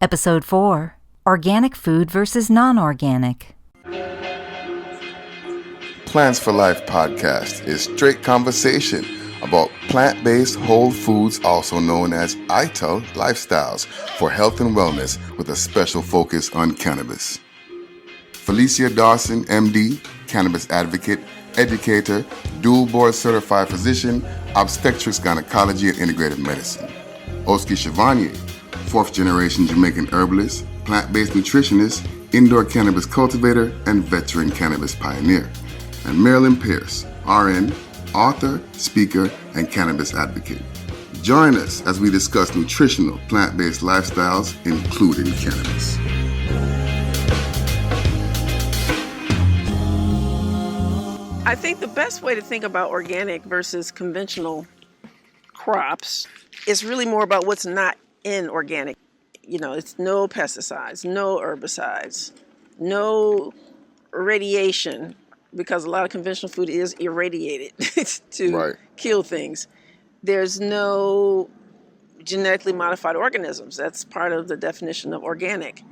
Episode 4, Organic Food versus Non-Organic. Plants for Life podcast is straight conversation about plant-based whole foods, also known as ITAL lifestyles for health and wellness with a special focus on cannabis. Felicia Dawson, MD, cannabis advocate, educator, dual board certified physician, obstetrics, gynecology, and integrative medicine. Oski Chevanier, fourth generation Jamaican herbalist, plant-based nutritionist, indoor cannabis cultivator, and veteran cannabis pioneer. And Marilyn Pierce, RN, author, speaker, and cannabis advocate. Join us as we discuss nutritional plant-based lifestyles, including cannabis. I think the best way to think about organic versus conventional crops is really more about what's not in organic. You know, it's no pesticides, no herbicides, no radiation, because a lot of conventional food is irradiated to kill things. There's no genetically modified organisms. That's part of the definition of organic.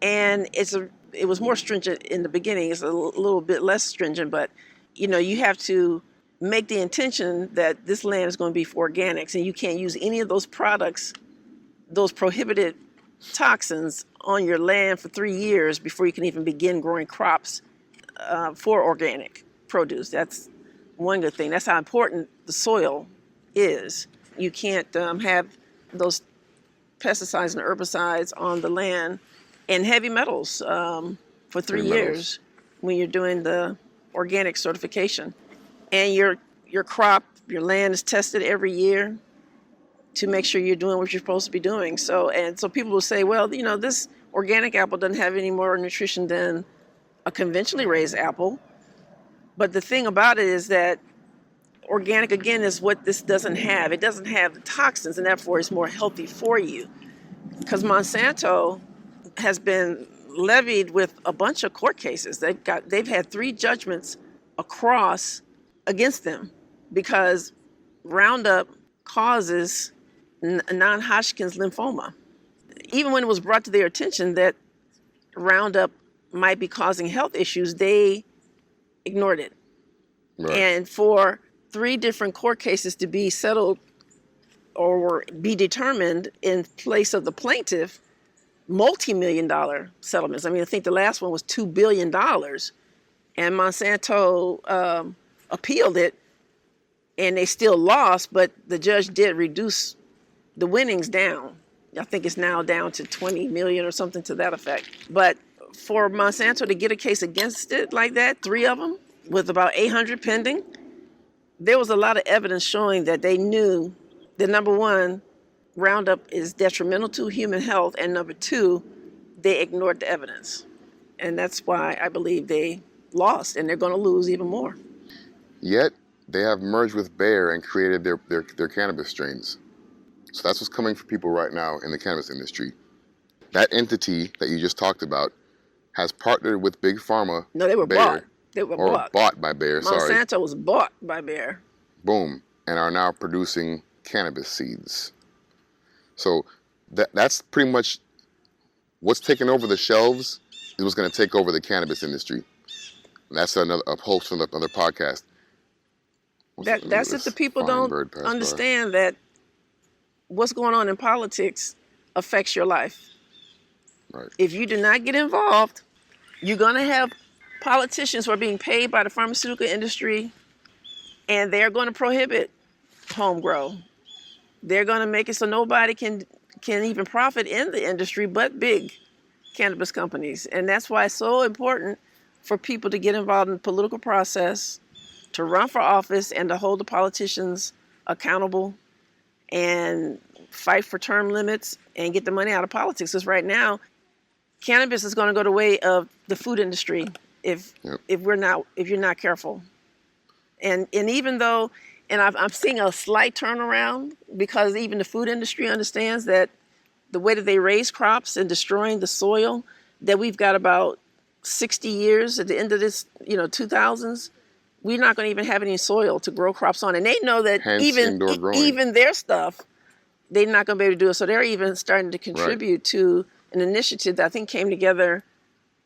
And it was more stringent in the beginning. It's a little bit less stringent, but you know, you have to make the intention that this land is going to be for organics, and you can't use any of those products, those prohibited toxins on your land for 3 years before you can even begin growing crops for organic produce. That's one good thing. That's how important the soil is. You can't have those pesticides and herbicides on the land and heavy metals for 3 years when you're doing the organic certification. And your crop, your land is tested every year to make sure you're doing what you're supposed to be doing. So people will say, well, you know, this organic apple doesn't have any more nutrition than a conventionally raised apple. But the thing about it is that organic, again, is what this doesn't have. It doesn't have the toxins, and therefore it's more healthy for you. Because Monsanto has been levied with a bunch of court cases. They've had 3 judgments across against them because Roundup causes non-Hodgkin's lymphoma. Even when it was brought to their attention that Roundup might be causing health issues, they ignored it. Right. And for 3 different court cases to be settled or be determined in place of the plaintiff, multi-million-dollar settlements. I mean, I think the last one was $2 billion, and Monsanto appealed it, and they still lost, but the judge did reduce the winnings down. I think it's now down to 20 million or something to that effect. But for Monsanto to get a case against it like that, 3 of them, with about 800 pending, there was a lot of evidence showing that they knew that, number one, Roundup is detrimental to human health, and number 2, they ignored the evidence. And that's why I believe they lost, and they're going to lose even more. Yet, they have merged with Bayer and created their cannabis strains. So that's what's coming for people right now in the cannabis industry. That entity that you just talked about has partnered with Big Pharma. No, they were Bayer, bought. They were bought by Bayer, Monsanto was bought by Bayer. Boom. And are now producing cannabis seeds. So that's pretty much what's taking over the shelves is what's going to take over the cannabis industry. And that's a host for another podcast. That's if the people don't understand that what's going on in politics affects your life. Right. If you do not get involved, you're going to have politicians who are being paid by the pharmaceutical industry, and they're going to prohibit home grow. They're going to make it so nobody can even profit in the industry but big cannabis companies. And that's why it's so important for people to get involved in the political process, to run for office, and to hold the politicians accountable and fight for term limits and get the money out of politics. Because right now, cannabis is going to go the way of the food industry if you're not careful. And even though, and I'm seeing a slight turnaround, because even the food industry understands that the way that they raise crops and destroying the soil, that we've got about 60 years at the end of this, 2000s, we're not going to even have any soil to grow crops on. And they know that even their stuff they're not going to be able to do it. So they're even starting to contribute to an initiative that I think came together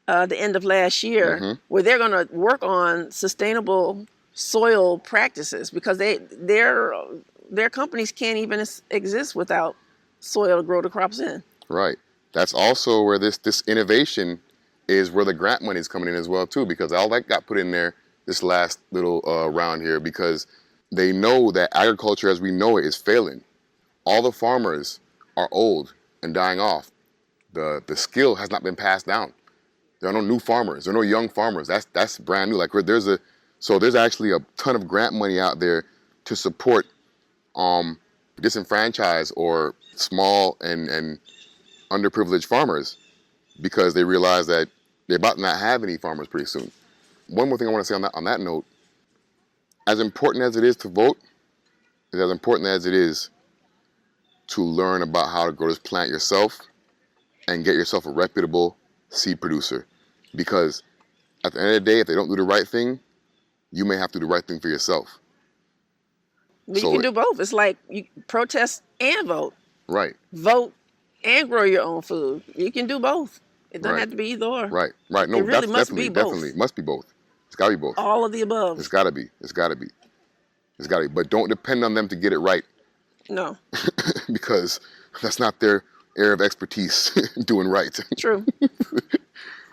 the end of last year, where they're going to work on sustainable soil practices, because their companies can't even exist without soil to grow the crops in. Right. That's also where this innovation is, where the grant money is coming in as well too, because all that got put in there this last little round here, because they know that agriculture as we know it is failing. All the farmers are old and dying off. The skill has not been passed down. There are no new farmers. There are no young farmers. That's brand new. Like there's actually a ton of grant money out there to support disenfranchised or small and underprivileged farmers, because they realize that they're about to not have any farmers pretty soon. One more thing I want to say on that note, as important as it is to vote, is as important as it is to learn about how to grow this plant yourself and get yourself a reputable seed producer. Because at the end of the day, if they don't do the right thing, you may have to do the right thing for yourself. But you can do both. It's like you protest and vote. Right. Vote and grow your own food. You can do both. It doesn't have to be either or. Right. No, it really must be both. Definitely must be both. It's got to be both. All of the above. It's got to be. But don't depend on them to get it right. No. Because that's not their area of expertise, doing right. True.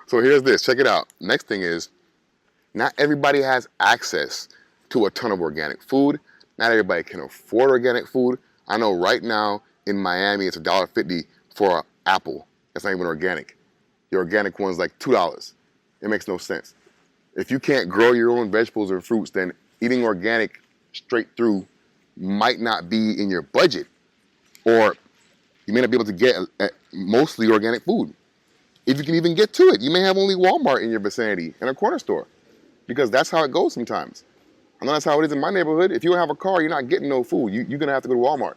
So here's this. Check it out. Next thing is, not everybody has access to a ton of organic food. Not everybody can afford organic food. I know right now in Miami it's $1.50 for an apple. That's not even organic. The organic one's like $2. It makes no sense. If you can't grow your own vegetables or fruits, then eating organic straight through might not be in your budget, or you may not be able to get mostly organic food. If you can even get to it, you may have only Walmart in your vicinity and a corner store, because that's how it goes sometimes. I know that's how it is in my neighborhood. If you don't have a car, you're not getting no food. You're gonna have to go to Walmart.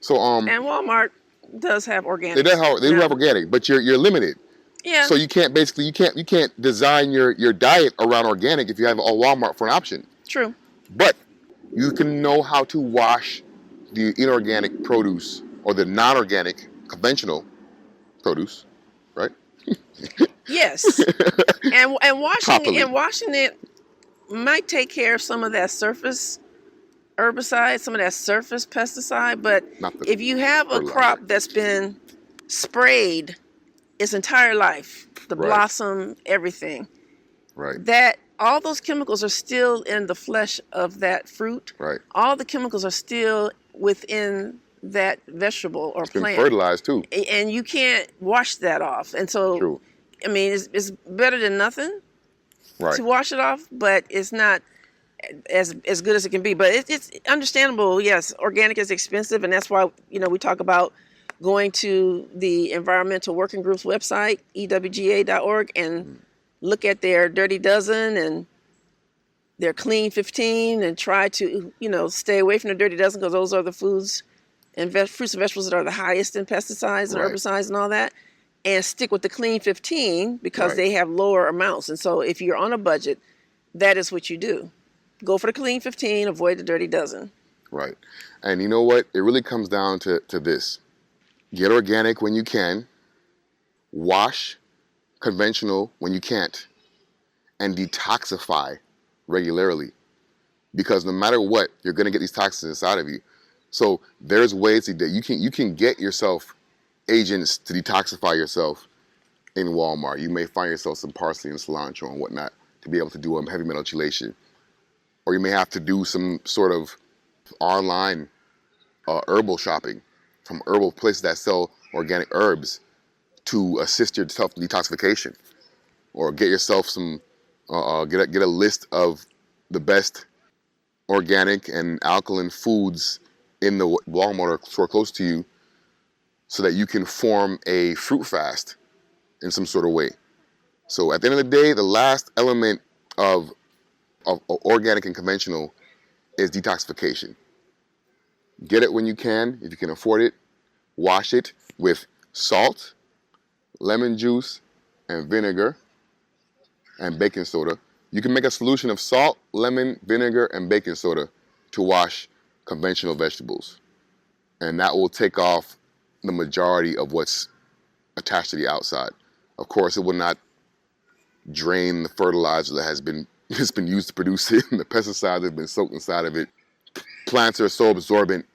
So and Walmart does have organic. They do have organic, but you're limited. Yeah. So you can't design your diet around organic if you have a Walmart for an option. True. But you can know how to wash the inorganic produce or the non-organic conventional produce, right? Yes. and Properly. washing it might take care of some of that surface herbicide, some of that surface pesticide, but if you have a crop that's been sprayed its entire life, the blossom, everything, that all those chemicals are still in the flesh of that fruit. Right. All the chemicals are still within that vegetable or plant. It's been fertilized too. And you can't wash that off. And so, True. I mean, it's better than nothing to wash it off, but it's not as good as it can be. But it's understandable. Yes, organic is expensive, and that's why we talk about going to the Environmental Working Group's website, ewga.org, and look at their Dirty Dozen and their Clean 15, and try to stay away from the Dirty Dozen, because those are the foods and fruits and vegetables that are the highest in pesticides and herbicides and all that, and stick with the Clean 15 because they have lower amounts. And so if you're on a budget, that is what you do. Go for the Clean 15, avoid the Dirty Dozen. Right. And you know what? It really comes down to this. Get organic when you can, wash conventional when you can't, and detoxify regularly. Because no matter what, you're going to get these toxins inside of you. So there's ways that you can get yourself agents to detoxify yourself in Walmart. You may find yourself some parsley and cilantro and whatnot to be able to do heavy metal chelation. Or you may have to do some sort of online herbal shopping from herbal places that sell organic herbs to assist your self-detoxification. Or get yourself some, get a list of the best organic and alkaline foods in the Walmart or store close to you, so that you can form a fruit fast in some sort of way. So at the end of the day, the last element of organic and conventional is detoxification. Get it when you can, if you can afford it. Wash it with salt, lemon juice, and vinegar, and baking soda. You can make a solution of salt, lemon, vinegar, and baking soda to wash conventional vegetables. And that will take off the majority of what's attached to the outside. Of course, it will not drain the fertilizer that has been used to produce it, and the pesticides that have been soaked inside of it. Plants are so absorbent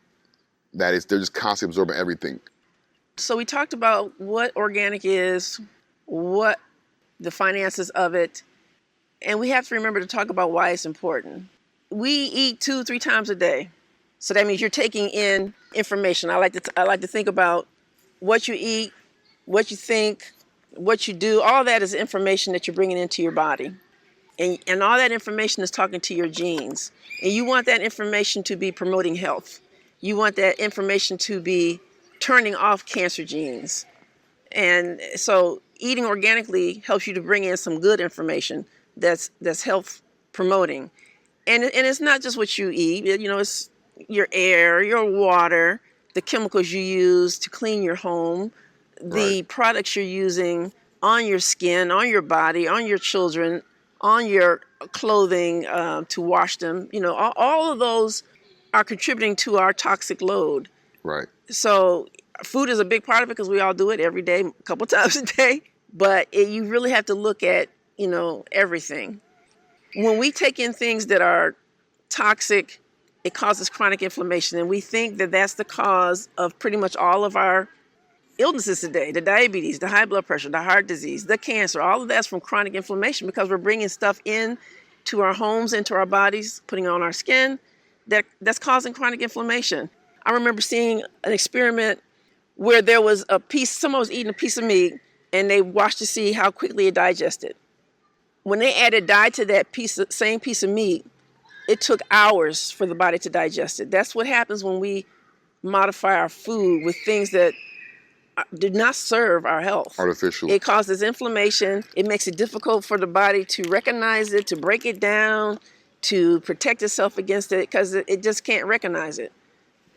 that they're just constantly absorbing everything. So we talked about what organic is, what the finances of it, and we have to remember to talk about why it's important. We eat 2-3 times a day, so that means you're taking in information. I like to think about what you eat, what you think, what you do. All that is information that you're bringing into your body, and all that information is talking to your genes. And you want that information to be promoting health. You want that information to be turning off cancer genes. And so eating organically helps you to bring in some good information that's health promoting. And it's not just what you eat, it's your air, your water, the chemicals you use to clean your home, the products you're using on your skin, on your body, on your children, on your clothing to wash them. All of those are contributing to our toxic load. Right. So food is a big part of it because we all do it every day, a couple times a day. But you really have to look at, everything. When we take in things that are toxic, it causes chronic inflammation. And we think that that's the cause of pretty much all of our illnesses today, the diabetes, the high blood pressure, the heart disease, the cancer. All of that's from chronic inflammation because we're bringing stuff in to our homes, into our bodies, putting it on our skin, that's causing chronic inflammation. I remember seeing an experiment where there was someone was eating a piece of meat and they watched to see how quickly it digested. When they added dye to that same piece of meat, it took hours for the body to digest it. That's what happens when we modify our food with things that do not serve our health. Artificial. It causes inflammation. It makes it difficult for the body to recognize it, to break it down, to protect itself against it, because it just can't recognize it.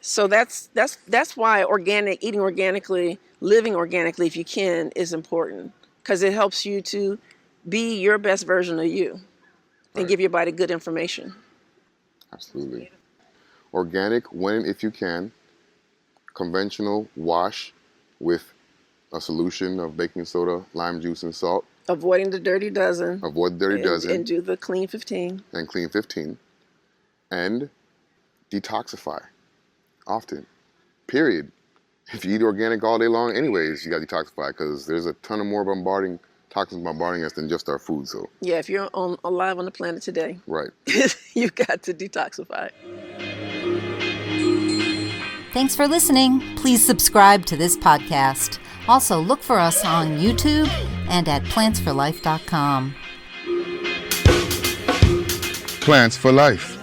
So that's why eating organically, living organically if you can, is important, because it helps you to be your best version of you and give your body good information. Absolutely. Organic when and if you can. Conventional, wash with a solution of baking soda, lime juice, and salt. Avoiding the dirty dozen. Avoid the dirty dozen. And do the clean 15. And clean 15. And detoxify often. Period. If you eat organic all day long anyways, you got to detoxify because there's a ton of more toxins bombarding us than just our food. So yeah, if you're alive on the planet today, right, you've got to detoxify. Thanks for listening. Please subscribe to this podcast. Also, look for us on YouTube and at plantsforlife.com. Plants for Life.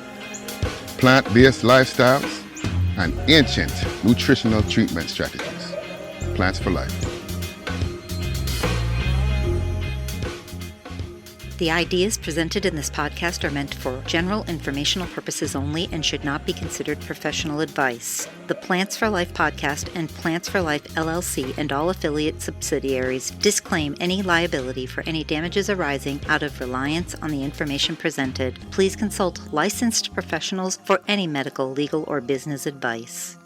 Plant-based lifestyles and ancient nutritional treatment strategies. Plants for Life. The ideas presented in this podcast are meant for general informational purposes only and should not be considered professional advice. The Plants for Life podcast and Plants for Life LLC and all affiliate subsidiaries disclaim any liability for any damages arising out of reliance on the information presented. Please consult licensed professionals for any medical, legal, or business advice.